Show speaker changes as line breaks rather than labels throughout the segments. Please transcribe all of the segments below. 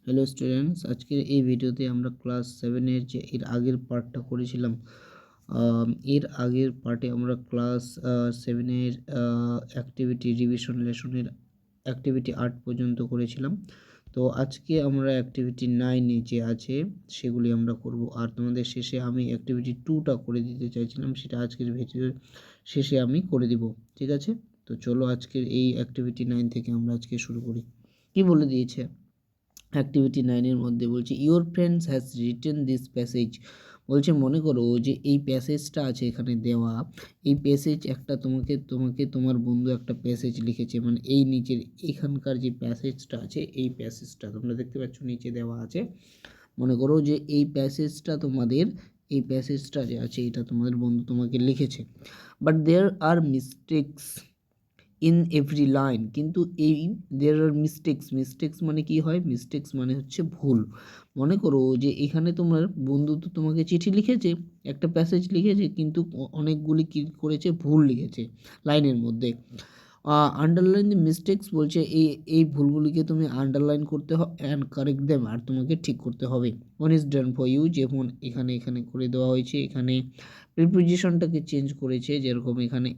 Hello students, আজকের এই ভিডিওতে আমরা ক্লাস 7-এর যে এর আগের পার্টটা করেছিলাম, এর আগের পার্টে আমরা ক্লাস 7-এর অ্যাক্টিভিটি রিভিশন লেসনের অ্যাক্টিভিটি 8 পর্যন্ত করেছিলাম। তো আজকে আমরা অ্যাক্টিভিটি 9-এ যে আছে সেগুলি আমরা করব, আর তোমাদের শেষে আমি অ্যাক্টিভিটি 2টা করে দিতে চাইছিলাম, সেটা আজকের ভিডিওর শেষে আমি করে দিব। ঠিক আছে, তো চলো আজকের এই অ্যাক্টিভিটি 9 থেকে আমরা আজকে শুরু করি। কি বলে দিয়েছে অ্যাক্টিভিটি 9-এর মধ্যে? বলছে your friends has written this passage. বলছে মনে করো যে এই প্যাসেজটা আছে এখানে দেওয়া, এই প্যাসেজ একটা তোমাকে তোমার বন্ধু একটা প্যাসেজ লিখেছে, মানে এই নিচের এখানকার যে প্যাসেজটা আছে এই প্যাসেজটা তোমরা দেখতে পাচ্ছ নিচে দেওয়া আছে। মনে করো যে এই প্যাসেজটা এই প্যাসেজটা যে আছে এটা তোমাদের বন্ধু তোমাকে লিখেছে, but there are mistakes in every line. কিন্তু এই দেয়ার আর মিস্টেকস মানে কি হয়? মিস্টেকস মানে হচ্ছে ভুল। মনে করো যে এখানে তোমার বন্ধু তো তোমাকে চিঠি লিখেছে, একটা প্যাসেজ লিখেছে, কিন্তু অনেকগুলি কী করেছে? ভুল লিখেছে লাইনের মধ্যে। আন্ডারলাইন দি মিস্টেকস বলছে এই ভুলগুলিকে তুমি আন্ডারলাইন করতে হবে অ্যান্ড কারেক্ট দেম, আর তোমাকে ঠিক করতে হবে। One is done for you, যেমন এখানে করে দেওয়া হয়েছে, এখানে প্রিপোজিশনটাকে চেঞ্জ করেছে, যেরকম এখানে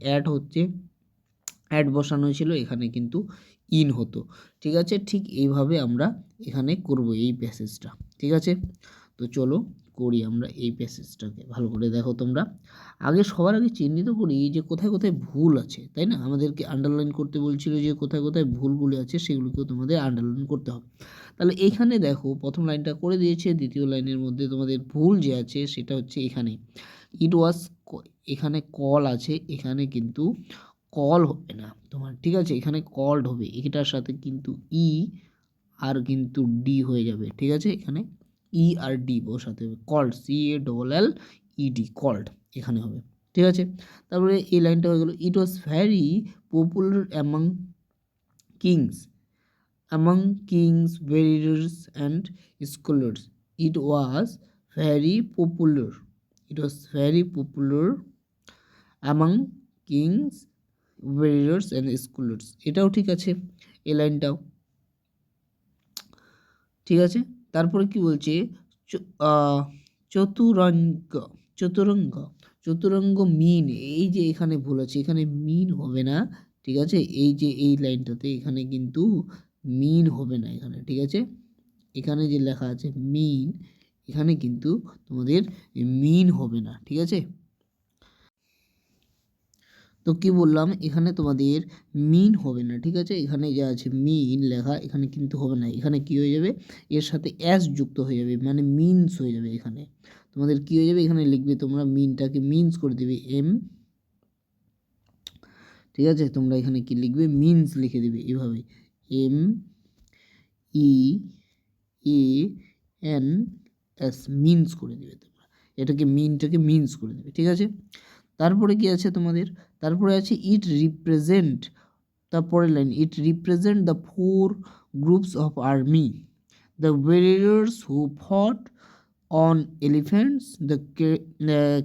অ্যাড বসানো ছিল, এখানে কিন্তু ইন হতো। ঠিক আছে, ঠিক এইভাবে আমরা এখানে করব এই প্যাসেজটা। ঠিক আছে, তো চলো করি আমরা এই প্যাসেজটাকে। ভালো করে দেখো তোমরা। সবার আগে চিহ্নিত করি যে কোথায় কোথায় ভুল আছে, তাই না? আমাদেরকে আন্ডারলাইন করতে বলছিল যে কোথায় কোথায় ভুলগুলি আছে সেগুলিকেও তোমাদের আন্ডারলাইন করতে হবে। তাহলে এখানে দেখো প্রথম লাইনটা করে দিয়েছে, দ্বিতীয় লাইনের মধ্যে তোমাদের ভুল যে আছে সেটা হচ্ছে এখানে ইট ওয়াজ, এখানে কল আছে, এখানে কিন্তু কল হবে না তোমার। ঠিক আছে, এখানে কল্ড হবে, এটার সাথে কিন্তু ই আর কিন্তু ডি হয়ে যাবে। ঠিক আছে, এখানে ই আর ডি বসাতে হবে, কল্ড, CALLED, কল্ড এখানে হবে। ঠিক আছে, তারপরে এই লাইনটা হয়ে গেল, it was very popular kings kings warriors and scholars. It was very popular, among kings warriors and scholars. এটাও ঠিক আছে, এই লাইনটাও ঠিক আছে। তারপরে কি বলছে? চতুরঙ্গ চতুরঙ্গ চতুরঙ্গ মিন, এই যে এখানে ভুল আছে, এখানে মিন হবে না। ঠিক আছে, এই যে এই লাইনটাতে এখানে কিন্তু মিন হবে না এখানে। ঠিক আছে, এখানে যে লেখা আছে মিন, এখানে কিন্তু তোমাদের মিন হবে না। ঠিক আছে, তো কি বললাম, এখানে তোমাদের মিন হবে না। ঠিক আছে, এখানে যা আছে মিন লেখা, এখানে কিন্তু হবে না। এখানে কি হয়ে যাবে? এর সাথে অ্যাস যুক্ত হয়ে যাবে, মানে মিনস হয়ে যাবে। এখানে তোমাদের কি হয়ে যাবে? এখানে লিখবে তোমরা মিনটাকে মিনস করে দেবে এম। ঠিক আছে, তোমরা এখানে কি লিখবে? মিনস লিখে দেবে এভাবে, MEANS, মিনস করে দেবে তোমরা, এটাকে মিনস করে দেবে। ঠিক আছে, তারপরে কি আছে তোমাদের? তারপরে আছে ইট রিপ্রেজেন্ট, তারপরের line, it represent the 4 groups of army, the warriors হু ফট অন এলিফ্যান্টস, দ্য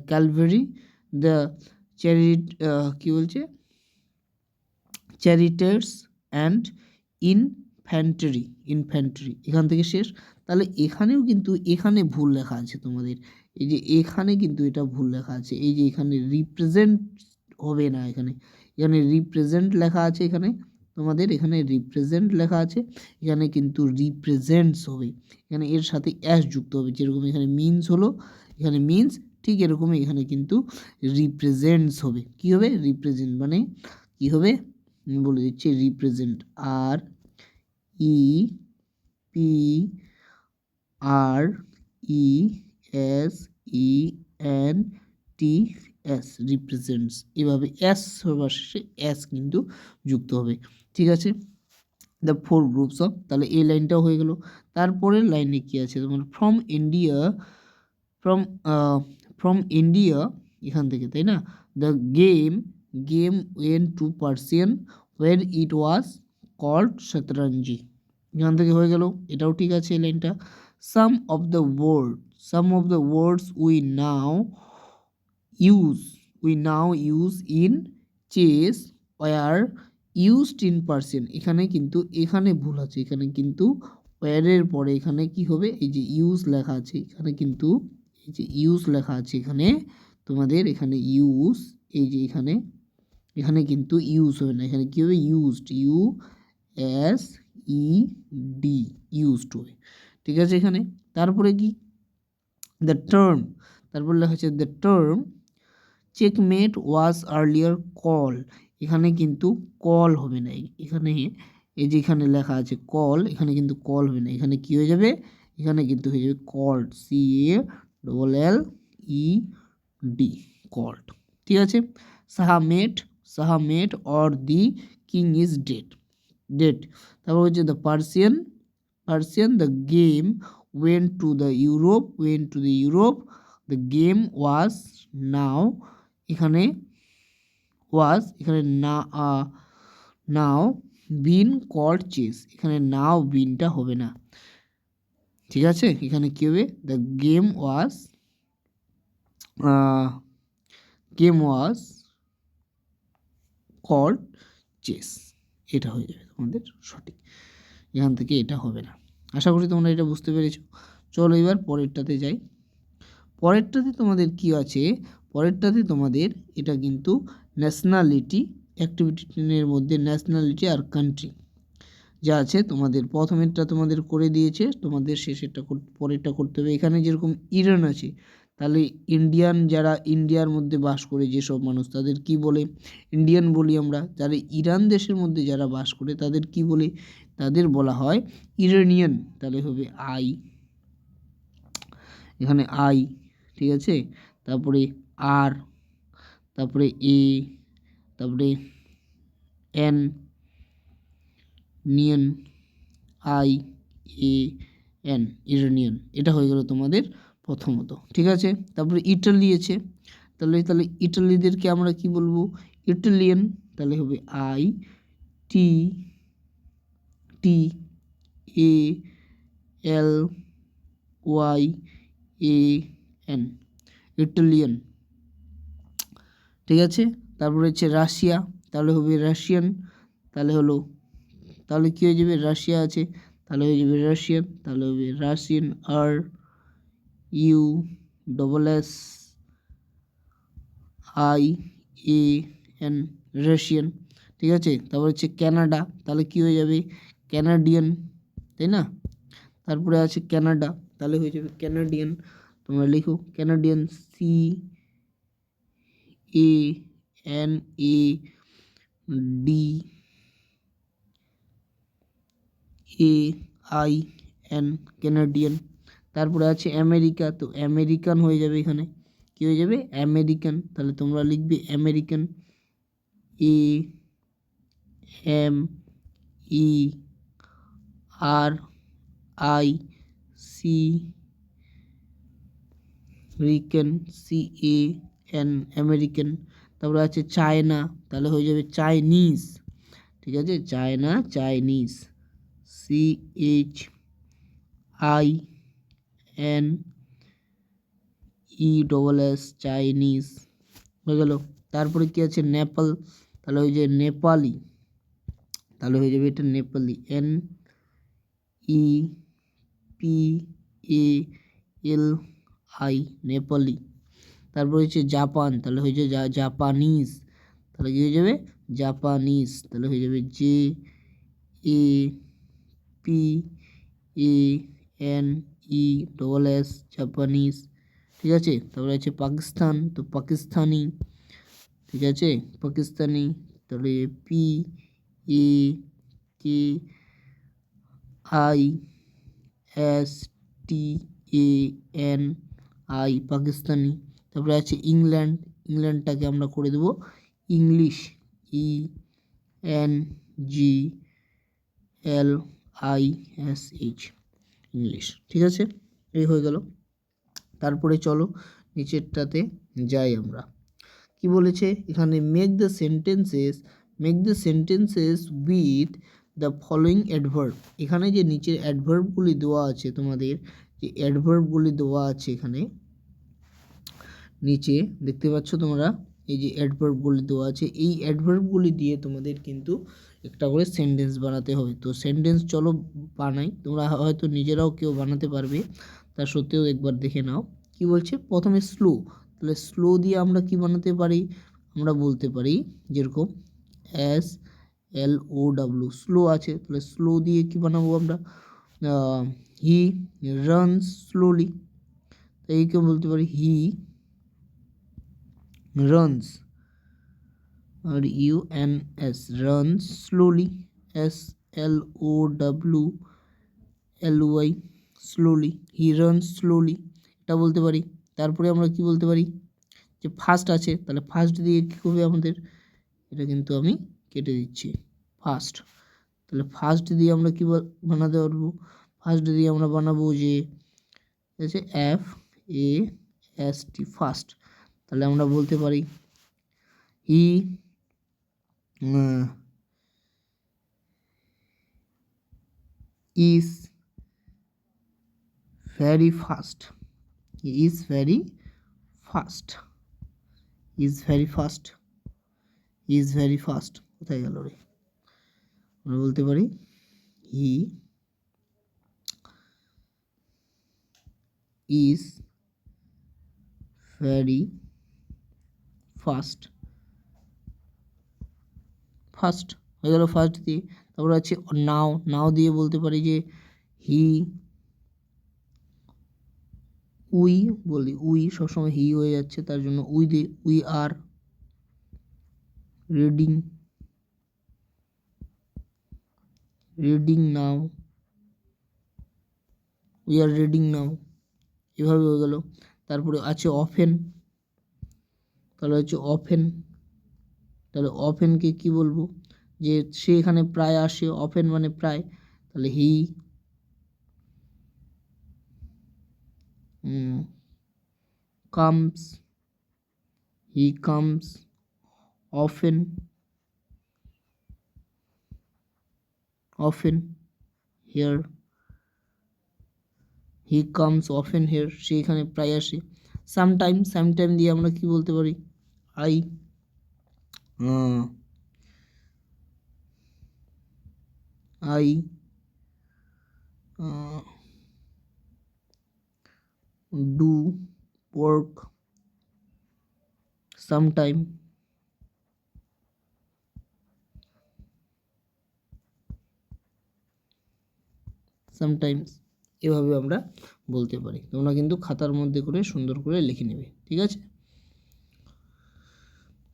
ক্যালভারি, দ্য কি বলছে, চ্যারিটার্স অ্যান্ড ইনফ্যান্ট্রি। এখান থেকে শেষ। তাহলে এখানেও কিন্তু এখানে ভুল লেখা আছে তোমাদের, এই যে এখানে কিন্তু এটা ভুল লেখা আছে, এই যে এখানে রিপ্রেজেন্ট হবে না, এখানে রিপ্রেজেন্ট লেখা আছে, এখানে তোমাদের এখানে রিপ্রেজেন্ট লেখা আছে, এখানে কিন্তু রিপ্রেজেন্টস হবে, এখানে এর সাথে অ্যাস যুক্ত হবে। যেরকম এখানে মিনস হলো, এখানে মিনস, ঠিক এরকমই এখানে কিন্তু রিপ্রেজেন্টস হবে। কি হবে? রিপ্রেজেন্ট মানে কি হবে বলে দিচ্ছি, রিপ্রেজেন্ট, REPRESENTS, রিপ্রেজেন্টস। এভাবে এস হবার শেষে এস কিন্তু যুক্ত হবে। ঠিক আছে, দ্য 4 গ্রুপস অফ, তাহলে এই লাইনটাও হয়ে গেল। তারপরের লাইনে কি আছে তোমার? ফ্রম ইন্ডিয়া, ফ্রম ইন্ডিয়া, এখান থেকে, তাই না? The game went to Persian where it was called shatranji, এখান থেকে হয়ে গেল, এটাও ঠিক আছে এই লাইনটা। Some of the words we now use in chess were used in Persian, এখানে কিন্তু এখানে ভুল আছে, এখানে কিন্তু ওয়্যারের পরে এখানে কি হবে, এই যে ইউজ লেখা আছে এখানে, কিন্তু এই যে ইউজ লেখা আছে এখানে তোমাদের, এখানে ইউজ, এই যে এখানে এখানে কিন্তু ইউজ হবে না, এখানে কি হবে used, U S E D, used হবে। ঠিক আছে, এখানে তারপরে কি দ্য টার্ম, তারপর লেখা হচ্ছে the term checkmate was earlier call, এখানে কিন্তু কল হবে না, এখানে এই যে এখানে লেখা আছে কল, এখানে কিন্তু কল হবে না, এখানে কি হয়ে যাবে, এখানে কিন্তু হয়ে যাবে called, C A double L E D, called. ঠিক আছে, shahmat or the king is dead. তারপর হচ্ছে the Persian the game went to the Europe, the game was now, এখানে was, এখানে now been called chess, এখানে now বিনটা হবে না। ঠিক আছে, এখানে কি হবে, the game was called chess, এটা হয়ে যাবে তোমাদের সঠিক, এখান থেকে এটা হবে না। আশা করি তোমরা এটা বুঝতে পেরেছো। চলো এবার পরেরটাতে যাই। পরেরটাতে তোমাদের কি আছে, পরেরটাতে তোমাদের এটা কিন্তু ন্যাশনালিটি, অ্যাক্টিভিটি 10 মধ্যে ন্যাশনালিটি আর কান্ট্রি যা আছে, তোমাদের প্রথমেরটা তোমাদের করে দিয়েছে, তোমাদের শেষেরটা পরেরটা করতে হবে। এখানে যেরকম ইরান আছে, তাহলে ইন্ডিয়ান, যারা ইন্ডিয়ার মধ্যে বাস করে যেসব মানুষ, তাদের কি বলে, ইন্ডিয়ান বলি আমরা। যারা ইরান দেশের মধ্যে যারা বাস করে তাদের কি বলে, তাদের বলা হয় ইরানিয়ান, তাহলে হবে আই, এখানে আই। ঠিক আছে, তারপরে আর, তারপরে এ, তারপরে N, neon, I A N, Iranian, এটা হয়ে গেল তোমাদের প্রথমত। ঠিক আছে, তারপরে ইটালি আছে, তাহলে ইটালিদেরকে আমরা কি বলবো, ইটালিয়ান, তাহলে হবে I T T A L Y A N, Italian. ঠিক আছে, তারপরে হচ্ছে রাশিয়া, তাহলে হবে রাশিয়ান, তাহলে কি হয়ে যাবে, রাশিয়া আছে, তাহলে হয়ে যাবে রাশিয়ান, তাহলে হবে Russian, are U double S I A N, Russian. ঠিক আছে, তারপর হচ্ছে কানাডা, তাহলে কি হয়ে যাবে, কানাডিয়ান, তাই না। তারপরে আছে কানাডা, তাহলে হয়ে যাবে কানাডিয়ান, তোমরা লিখো Canadian, C A N A D A I N, Canadian. তারপরে আছে আমেরিকা, তো আমেরিকান হয়ে যাবে, এখানে কি হয়ে যাবে, আমেরিকান, তাহলে তোমরা লিখবে American, A M E R I C রিকেন, সি এ এন, আমেরিকান। তারপরে আছে চায়না, তাহলে হয়ে যাবে চাইনিজ। ঠিক আছে, China, Chinese, C H I N E double S, Chinese হয়ে গেল। তারপরে কি আছে নেপাল, তাহলে হয়ে যাবে নেপালি, তাহলে হয়ে যাবে এটা Nepali, N E P A L I, Nepali. তারপর হচ্ছে জাপান, তাহলে হয়ে যাবে জাপানিজ, তাহলে কি হয়ে যাবে জাপানিজ, তাহলে হয়ে যাবে J A P A N E double S, Japanese. ঠিক আছে, তারপরে আছে পাকিস্তান, তো পাকিস্তানি। ঠিক আছে, পাকিস্তানি, তাহলে P A K I S T A N I, Pakistani. তারপরে আছে ইংল্যান্ড, ইংল্যান্ডটাকে আমরা করে দেবো English, E N G L I S H, English. ঠিক আছে, এই হয়ে গেল। তারপরে চলো নিচেরটাতে যাই আমরা। কি বলেছে এখানে, make the sentences with the following adverb. এখানে যে নিচের অ্যাডভার্বগুলি দেওয়া আছে, তোমাদের যে অ্যাডভার্বগুলি দেওয়া আছে এখানে নিচে দেখতে পাচ্ছ তোমরা, এই যে অ্যাডভার্বগুলি দেওয়া আছে, এই অ্যাডভার্বগুলি দিয়ে তোমাদের কিন্তু একটা করে সেন্টেন্স বানাতে হবে। তো সেন্টেন্স চলো বানাই, তোমরা হয়তো নিজেরাও কেউ বানাতে পারবে, তা সত্ত্বেও একবার দেখে নাও। কি বলছে প্রথমে স্লো, তাহলে স্লো দিয়ে আমরা কি বানাতে পারি, আমরা বলতে পারি যেরকম SLOW, স্লো আছে, তাহলে স্লো দিয়ে কি বানাবো আমরা, হি রানস স্লোলি, তো এইকে বলতে পারি he runs, R UNS runs slowly, SLOWLY slowly, he runs slowly, এটা বলতে পারি। তারপরে আমরা কি বলতে পারি, যে ফার্স্ট আছে, তাহলে ফার্স্ট দিয়ে কী করবে আমাদের, এটা কিন্তু আমি কেটে দিচ্ছি, ফার্স্ট, তাহলে ফার্স্ট দিয়ে আমরা কী বানাতে পারবো, ফার্স্ট দিয়ে আমরা বানাবো যে আছে FAST ফার্স্ট, তাহলে আমরা বলতে পারি he is very fast, he is very fast, is very fast, is very fast, কোথায় গেল রে, আমরা বলতে পারি he is very fast, first হয়ে গেল ফার্স্ট দিয়ে। তারপর আছে নাও, নাও দিয়ে বলতে পারি যে হি, উই বলি, উই সবসময় হি হয়ে যাচ্ছে, তার জন্য উই দিয়ে we are reading, reading now, we are reading নাও, এভাবে হয়ে গেল। তারপরে আছে অফেন, তাহলে হচ্ছে অফেন, তাহলে অফেনকে কি বলবো, যে সে এখানে প্রায় আসে, অফেন মানে প্রায়, তাহলে he comes, he comes often, often here, he comes often here, সে এখানে প্রায় আসে। সামটাইম, সামটাইম দিয়ে আমরা কি বলতে পারি, I I do work sometime, sometimes, এভাবে আমরা বলতে পারি। তোমরা কিন্তু খাতার মধ্যে করে সুন্দর করে লিখে নেবে, ঠিক আছে।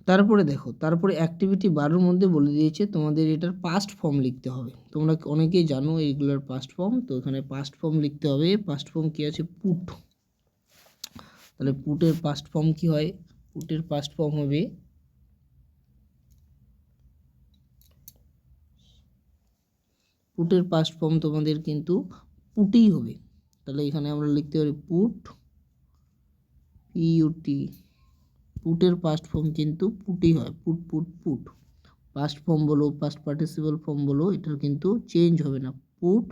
তারপরে দেখো, তারপরে অ্যাক্টিভিটি 12 মধ্যে বলে দিয়েছে তোমাদের এটার পাস্ট ফর্ম লিখতে হবে। তোমরা অনেকেই জানো এইগুলোর পাস্ট ফর্ম, তো এখানে পাস্ট ফর্ম লিখতে হবে। পাস্ট ফর্ম কী আছে, পুট, তাহলে পুটের পাস্ট ফর্ম কি হয়, পুটের পাস্ট ফর্ম হবে পুটের পাস্ট ফর্ম তোমাদের কিন্তু পুটেই হবে। তাহলে এখানে আমরা লিখতে পারি পুট, PUT, পুটের পাস্ট ফর্ম কিন্তু পুটই হয়, put put put, past form বলো পাস্ট পার্টিসিপল ফর্ম বলো, এটার কিন্তু চেঞ্জ হবে না, পুট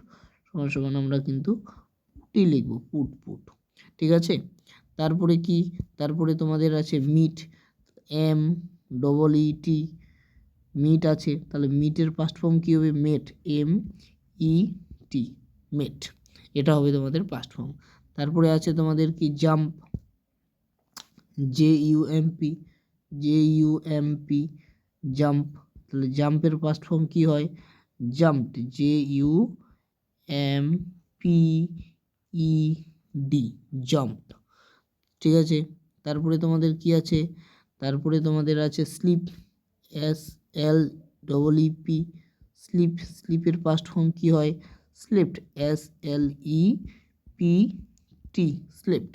সমান সমান আমরা কিন্তু পুটই লিখবো, পুট পুট, ঠিক আছে। তারপরে কি, তারপরে তোমাদের আছে মিট, MEET, মিট আছে, তাহলে মিটের পাস্ট ফর্ম কী হবে, মেট, MET, মেট, এটা হবে তোমাদের পাস্ট ফর্ম। তারপরে আছে তোমাদের কি জাম্প, JUMP, জাম্প, তাহলে জাম্পের পাস্ট ফর্ম কী হয়, জাম্পড, JUMPED, জাম্পড, ঠিক আছে। তারপরে তোমাদের কি আছে, তারপরে তোমাদের আছে স্লিপ, SLEEP, স্লিপ, স্লিপের পাস্ট ফর্ম কী হয়, স্লেপ্ট, SLEPT, স্লেপ্ট,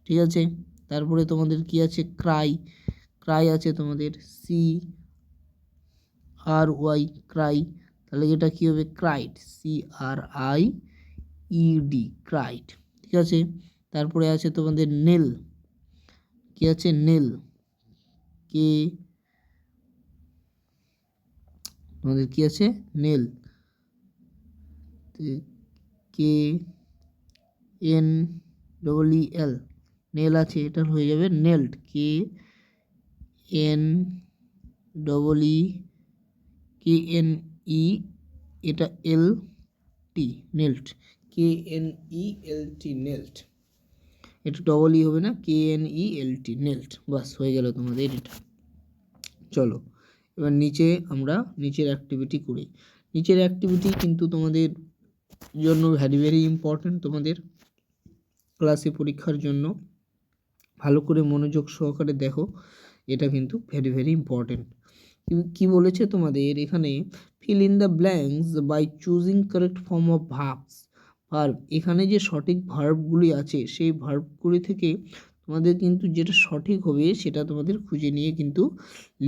ঠিক আছে। তারপরে তোমাদের কি আছে, ক্রাই, ক্রাই আছে তোমাদের CRY, ক্রাই, তাহলে এটা কী হবে, ক্রাইড, CRIED, ক্রাইড, ঠিক আছে। তারপরে আছে তোমাদের নেল, কি আছে, নেল, তোমাদের কি আছে, নেল, KNEEL, নেল আছে, এটা হয়ে যাবে kneeled, N double E K N E, এটা এল টি, নেল্ট, কে এন ই এল টি, নেল্ট। এটা ডবল ই হবে না, কে এন ই এল টি, নেল্ট। বাস হয়ে গেল তোমাদের এটা। চলো এবার নিচে আমরা নিচের অ্যাক্টিভিটি করি। নিচের অ্যাক্টিভিটি কিন্তু তোমাদের জন্য ভেরি ভেরি ইম্পর্ট্যান্ট, তোমাদের ক্লাসে পরীক্ষার জন্য ভালো করে মনোযোগ সহকারে দেখো, এটা কিন্তু ভেরি ভেরি ইম্পর্ট্যান্ট। কি বলেছে তোমাদের এখানে, fill in the blanks by choosing correct form of verbs. Verb, এখানে যে সঠিক ভার্বগুলি আছে সেই ভার্বগুলি থেকে তোমাদের কিন্তু যেটা সঠিক হবে সেটা তোমাদের খুঁজে নিয়ে কিন্তু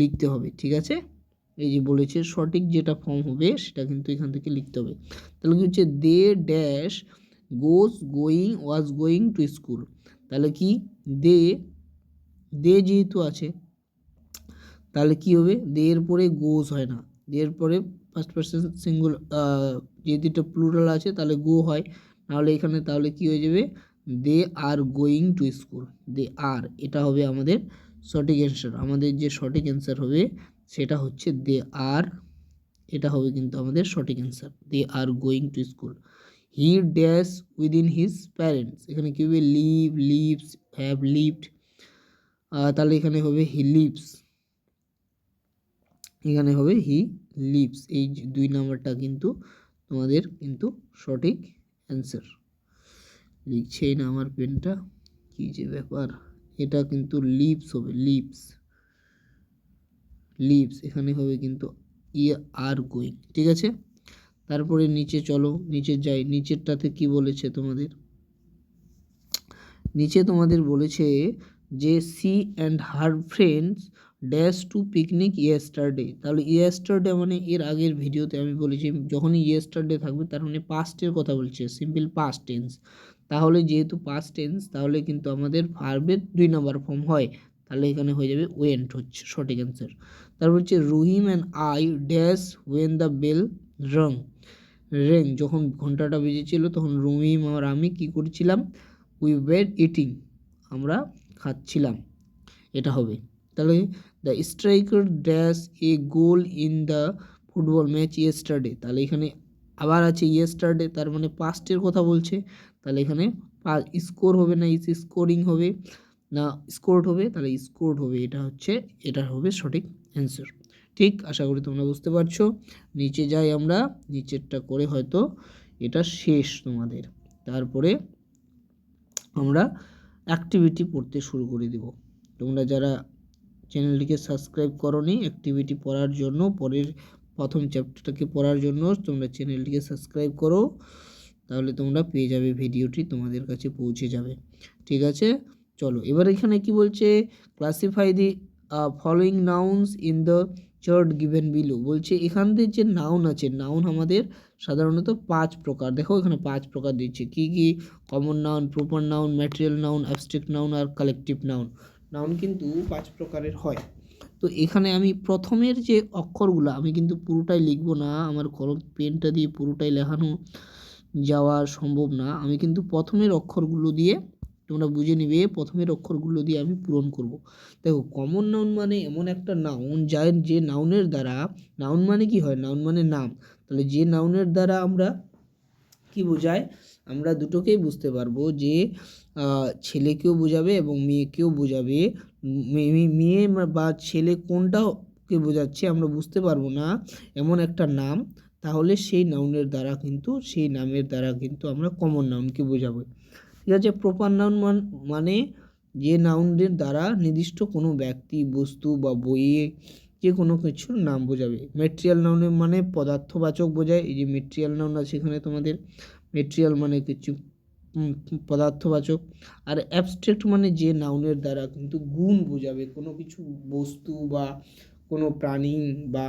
লিখতে হবে, ঠিক আছে। এই যে বলেছে সঠিক যেটা ফর্ম হবে সেটা কিন্তু এখান থেকে লিখতে হবে। তাহলে কি হচ্ছে, they dash goes going was going to school. তাহলে কি, দে যেহেতু আছে তাহলে কি হবে, দে এর পরে গোজ হয় না, দে এর পরে ফার্স্ট পারসন সিঙ্গুলার, যেহেতু এটা প্লুরাল আছে তাহলে গো হয়, নাহলে এখানে তাহলে কি হয়ে যাবে, দে আর গোয়িং টু স্কুল, দে আর, এটা হবে আমাদের সঠিক অ্যান্সার। আমাদের যে সঠিক অ্যান্সার হবে সেটা হচ্ছে দে আর, এটা হবে কিন্তু আমাদের সঠিক answer, they are going to school. He dash within his parents, এখানে কী হবে, লিভ, লিভস, হ্যাভ লিভড, তাহলে এখানে হবে হি লিভস, এখানে হবে হি লিভস। এই 2 নাম্বারটা কিন্তু তোমাদের কিন্তু সঠিক অ্যান্সার। লিখছেই না আমার পেনটা, কী যে ব্যাপার, এটা কিন্তু লিভস হবে, লিভস, লিভস এখানে হবে কিন্তু ই আর গোয়িং, ঠিক আছে। তারপরে নিচে চলো, নিচে যাই, নিচেরটাতে কি বলেছে তোমাদের, নিচে তোমাদের বলেছে যে she and her friends dash to picnic yesterday. তাহলে ইয়েস্টারডে মানে এর আগের ভিডিওতে আমি বলেছি যখনই ইয়েস্টারডে থাকবে তার মানে পাস্টের কথা বলছে, সিম্পল পাস্ট টেন্স। তাহলে যেহেতু পাস্ট টেন্স তাহলে কিন্তু আমাদের ভার্বের 2 নাম্বার ফর্ম হয়, তাহলে এখানে হয়ে যাবে ওয়েন্ট, হচ্ছে সঠিক অ্যান্সার। তারপর হচ্ছে Rahim and I dash when the bell rang. যখন ঘন্টাটা বেজেছিল তখন রহিম আর আমি কি করছিলাম, উই ওয়ের ইটিং, আমরা খাচ্ছিলাম, এটা হবে। তাহলে the striker dash a goal in the football match yesterday, তাহলে এখানে আবার আছে ইয়েস্টারডে, তার মানে পাস্টের কথা বলছে, তাহলে এখানে স্কোর হবে না, স্কোরিং হবে না, স্কোরড হবে, তাহলে স্কোরড হবে, এটা হবে সঠিক অ্যান্সার। ঠিক, আশা করি তোমরা বুঝতে পারছো। নিচে যাই আমরা, নিচেরটা করে হয়তো এটা শেষ তোমাদের, তারপরে আমরা অ্যাক্টিভিটি পড়তে শুরু করে দেব। তোমরা যারা চ্যানেলটিকে সাবস্ক্রাইব করোনি অ্যাক্টিভিটি পড়ার জন্য, পরের প্রথম চ্যাপ্টারটাকে পড়ার জন্য তোমরা চ্যানেলটিকে সাবস্ক্রাইব করো, তাহলে তোমরা পেয়ে যাবে, ভিডিওটি তোমাদের কাছে পৌঁছে যাবে, ঠিক আছে। চলো এবার এখানে কি বলছে, classify the following nouns in the chart given below. বলছে এখান থেকে যে নাউন আছে, নাউন আমাদের সাধারণত 5 প্রকার, দেখো এখানে 5 প্রকার দিচ্ছে, কি কি, common noun, proper noun, material noun, abstract noun আর কালেকটিভ নাউন। নাউন কিন্তু 5 প্রকারের হয়। তো এখানে আমি প্রথমের যে অক্ষরগুলো আমি কিন্তু পুরোটাই লিখবো না, আমার পেনটা দিয়ে পুরোটাই লেখানো যাওয়া সম্ভব না, আমি কিন্তু প্রথমের অক্ষরগুলো দিয়ে, তোমরা বুঝে নিবে, প্রথমের অক্ষরগুলো দিয়ে আমি পূরণ করব। দেখো কমন নাউন মানে এমন একটা নাউন যে নাউনের দ্বারা, নাউন মানে কি হয়, নাউন মানে নাম, তাহলে যে নাউনের দ্বারা আমরা কি বোঝায়, আমরা দুটোকেই বুঝতে পারবো, যে ছেলেকেও বোঝাবে এবং মেয়েকেও বোঝাবে, মেয়ে বা ছেলে কোনটাকে বোঝাচ্ছে আমরা বুঝতে পারবো না এমন একটা নাম, তাহলে সেই নাউনের দ্বারা কিন্তু, সেই নামের দ্বারা কিন্তু আমরা কমন নাউনকে বোঝাবো, ঠিক আছে। প্রপার নাউন মানে যে নাউনের দ্বারা নির্দিষ্ট কোনো ব্যক্তি, বস্তু বা বইয়ে যে কোনো কিছুর নাম বোঝাবে। ম্যাটেরিয়াল নাউনের মানে পদার্থবাচক বোঝায়, এই যে ম্যাটেরিয়াল নাউন আছে এখানে তোমাদের, ম্যাটেরিয়াল মানে কিছু পদার্থবাচক। আর অ্যাবস্ট্রাক্ট মানে যে নাউনের দ্বারা কিন্তু গুণ বোঝাবে, কোনো কিছু বস্তু বা কোনো প্রাণী বা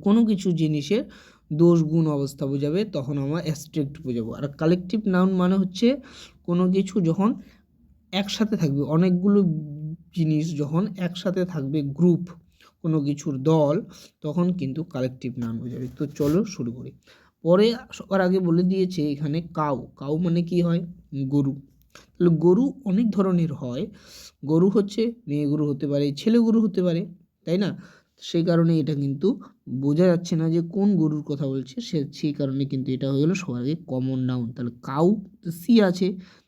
কোনো কিছু জিনিসের দোষ গুণ অবস্থা বোঝাবে, তখন আমরা অ্যাবস্ট্রাক্ট বোঝাবো। আর কালেকটিভ নাউন মানে হচ্ছে কোনো কিছু যখন একসাথে থাকবে, অনেকগুলো জিনিস যখন একসাথে থাকবে, গ্রুপ, কোনো কিছুর দল, তখন কিন্তু কালেকটিভ নাউন বোঝাবে। তো চলো শুরু করি। পরে সবার আগে বলে দিয়েছে এখানে কাউ, কাউ মানে কি হয়, গরু। তাহলে গরু অনেক ধরনের হয়, গরু হচ্ছে মেয়ে গরু হতে পারে, ছেলে গরু হতে পারে, তাই না? সেই কারণে এটা কিন্তু বোঝা যাচ্ছে না যে কোন গরুর কথা বলছে, সেই কারণে কিন্তু এটা হয়ে গেলো সবার আগে কমন নাউন। তাহলে কাউ সি আছে,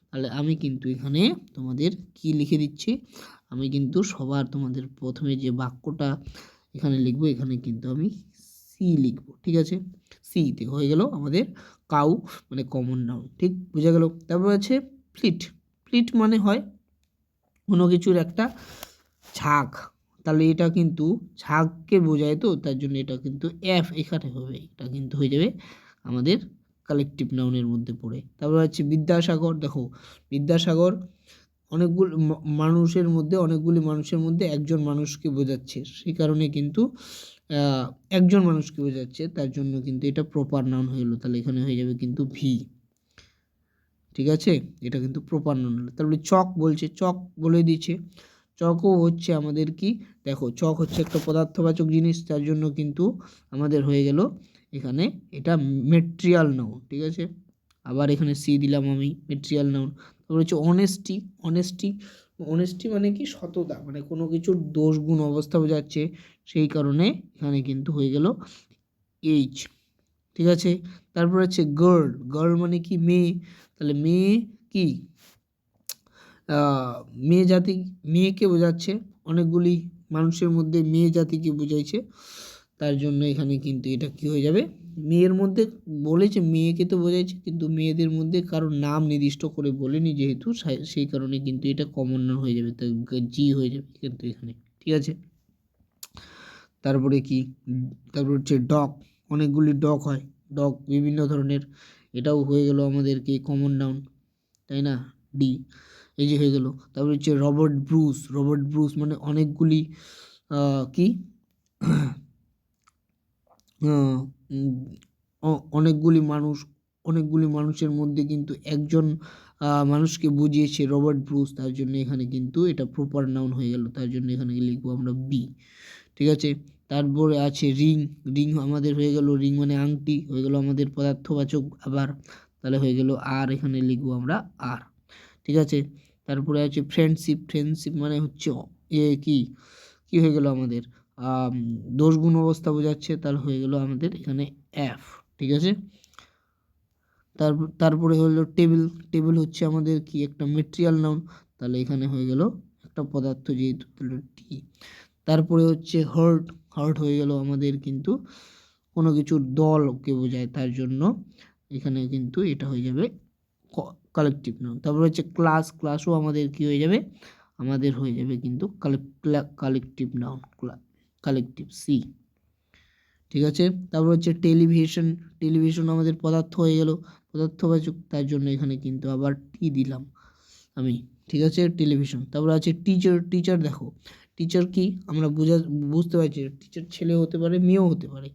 তাহলে আমি কিন্তু এখানে তোমাদের কি লিখে দিচ্ছি, আমি কিন্তু সবার তোমাদের প্রথমে যে বাক্যটা এখানে লিখবো, এখানে কিন্তু আমি সি লিখবো, ঠিক আছে? সিতে হয়ে গেল আমাদের কাউ মানে কমন নাউন, ঠিক বোঝা গেল? তারপর আছে ফ্লিট। ফ্লিট মানে হয় কোনো কিছুর একটা ঝাঁক, তাহলে এটা কিন্তু ঝাঁককে বোঝায়, তো তার জন্য এটা কিন্তু এফ এখানে হবে, এটা কিন্তু হয়ে যাবে আমাদের কালেকটিভ নাউনের মধ্যে পড়ে। তারপর হচ্ছে বিদ্যাসাগর। দেখো বিদ্যাসাগর অনেকগুলো অনেকগুলি মানুষের মধ্যে একজন মানুষকে বোঝাচ্ছে, সেই কারণে কিন্তু একজন মানুষকে বোঝাচ্ছে, তার জন্য কিন্তু এটা প্রপার নাউন হয়ে গেলো, তাহলে এখানে হয়ে যাবে কিন্তু ভি, ঠিক আছে? এটা কিন্তু প্রপার নাউন হলো। তারপরে চক বলছে, চক বলে দিচ্ছে, চকও হচ্ছে আমাদের কি, দেখো চক হচ্ছে একটা পদার্থবাচক জিনিস, তার জন্য কিন্তু আমাদের হয়ে গেল এখানে এটা মেটেরিয়াল নাউন, ঠিক আছে? আবার এখানে সি দিলাম আমি, মেটেরিয়াল নাউন। তারপর হচ্ছে অনেস্টি। অনেস্টি মানে কি, সততা, মানে কোনো কিছুর দোষ গুণ অবস্থা বোঝাচ্ছে, সেই কারণে এখানে কিন্তু হয়ে গেল এইচ, ঠিক আছে? তারপর হচ্ছে গার্ল। গার্ল মানে কি, মেয়ে, তাহলে মেয়ে কি, মেয়ে জাতি, মেয়েকে বোঝাচ্ছে, অনেকগুলি মানুষের মধ্যে মেয়ে জাতিকে বোঝাইছে, তার জন্য এখানে কিন্তু এটা কি হয়ে যাবে, মেয়ের মধ্যে বলেছে, মেয়েকে তো বোঝাইছে, কিন্তু মেয়েদের মধ্যে কারোর নাম নির্দিষ্ট করে বলেনি যেহেতু, সেই কারণে কিন্তু এটা কমন নাউন হয়ে যাবে, তো জি হয়ে যাবে কিন্তু এখানে, ঠিক আছে? তারপরে কি, তারপর হচ্ছে ডগ। অনেকগুলি ডগ হয়, ডগ বিভিন্ন ধরনের, এটাও হয়ে গেল আমাদের কি কমন নাউন, তাই না? ডি, এই যে হয়ে গেল। তারপর হচ্ছে রবার্ট ব্রুস। রবার্ট ব্রুস মানে অনেকগুলি কি অনেকগুলি মানুষের মধ্যে কিন্তু একজন মানুষকে বুঝিয়েছে রবার্ট ব্রুস, তার জন্য এখানে কিন্তু এটা প্রপার নাউন হয়ে গেল, তার জন্য এখানে লিখবো আমরা বি, ঠিক আছে? তারপরে আছে রিং। রিং আমাদের হয়ে গেল, রিং মানে আংটি, হয়ে গেল আমাদের পদার্থবাচক আবার, তাহলে হয়ে গেল আর, এখানে লিখবো আমরা আর, ঠিক আছে? তারপরে আছে ফ্রেন্ডশিপ। ফ্রেন্ডশিপ মানে হচ্ছে কি কি হয়ে গেল আমাদের দোষ গুণ অবস্থা বোঝাচ্ছে, তাহলে হয়ে গেল আমাদের এখানে এফ, ঠিক আছে? তারপরে হলো টেবিল। টেবিল হচ্ছে আমাদের কি একটা মেটেরিয়াল নাউন, তাহলে এখানে হয়ে গেল একটা পদার্থ যেহেতু, তাহলে টি। তারপরে হচ্ছে হার্ট। হার্ট হয়ে গেল আমাদের কিন্তু কোনো কিছুর দলকে বোঝায়, তার জন্য এখানে কিন্তু এটা হয়ে যাবে কালেকটিভ নাউন। তারপর হচ্ছে ক্লাস। ক্লাসও আমাদের কি হয়ে যাবে, আমাদের হয়ে যাবে কিন্তু কালেকটিভ নাউন, কালেকটিভ সি, ঠিক আছে? তারপর হচ্ছে টেলিভিশন। টেলিভিশন আমাদের পদার্থ হয়ে গেল, পদার্থবাচক, তার জন্য এখানে কিন্তু আবার টি দিলাম আমি, ঠিক আছে? টেলিভিশন। তারপর আছে টিচার। টিচার দেখো, টিচার কি আমরা বুঝতে পারছি, টিচার ছেলেও হতে পারে, মেয়েও হতে পারে,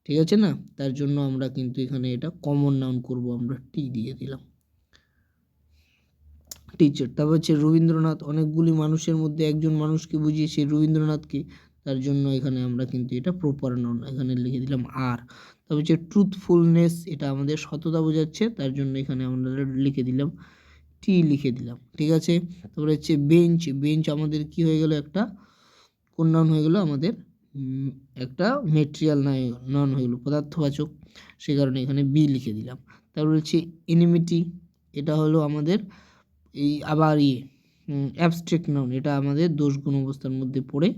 ঠিক আছে না? তার জন্য আমরা কিন্তু এখানে এটা কমন নাউন করব, আমরা টি দিয়ে দিলাম, টিচার। তারপর হচ্ছে রবীন্দ্রনাথ। অনেকগুলি মানুষের মধ্যে একজন মানুষকে বুঝিয়েছে রবীন্দ্রনাথকে, তার জন্য এখানে আমরা কিন্তু এটা প্রপার নাউন, এখানে লিখে দিলাম আর। তারপর হচ্ছে ট্রুথফুলনেস, এটা আমাদের সততা বোঝাচ্ছে, তার জন্য এখানে আমরা লিখে দিলাম টি, লিখে দিলাম, ঠিক আছে? তারপরে হচ্ছে বেঞ্চ। বেঞ্চ আমাদের কি হয়ে গেল, একটা কোন নাউন হয়ে গেল আমাদের, একটা মেটেরিয়াল নাউন হয়ে গেল, পদার্থবাচক, সে কারণে এখানে বি লিখে দিলাম। তারপর হচ্ছে এনিমিটি। এটা হলো আমাদের এই আবার অ্যাবস্ট্রাক্ট নাউন, এটা আমাদের দোষ গুণ অবস্থার মধ্যে পড়ে,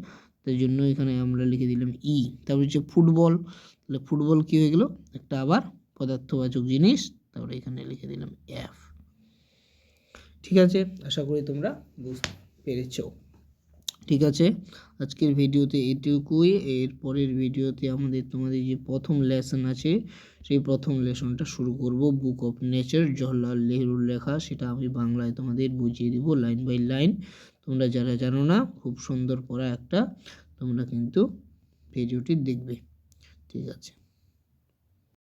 তাই জন্য এখানে আমরা লিখে দিলাম ই। তারপর হচ্ছে ফুটবল। তাহলে ফুটবল কি হয়ে গেল, একটা আবার পদার্থবাচক জিনিস, তারপরে এখানে লিখে দিলাম এফ, ঠিক আছে? আশা করি তোমরা বুঝতে পেরেছো, ঠিক আছে? আজকের ভিডিওতে এটুকুই। এর পরের ভিডিওতে তোমাদের যে প্রথম লেসন আছে, সেই প্রথম লেসনটা শুরু করব, বুক অফ নেচার, জওহরলাল নেহরুর লেখা, সেটা আমি বাংলায় তোমাদের বুঝিয়ে দিব লাইন বাই লাইন। তোমরা যারা জানো না, খুব সুন্দর পড়া একটা, তোমরা কিন্তু ভিডিওটি দেখবে, ঠিক আছে?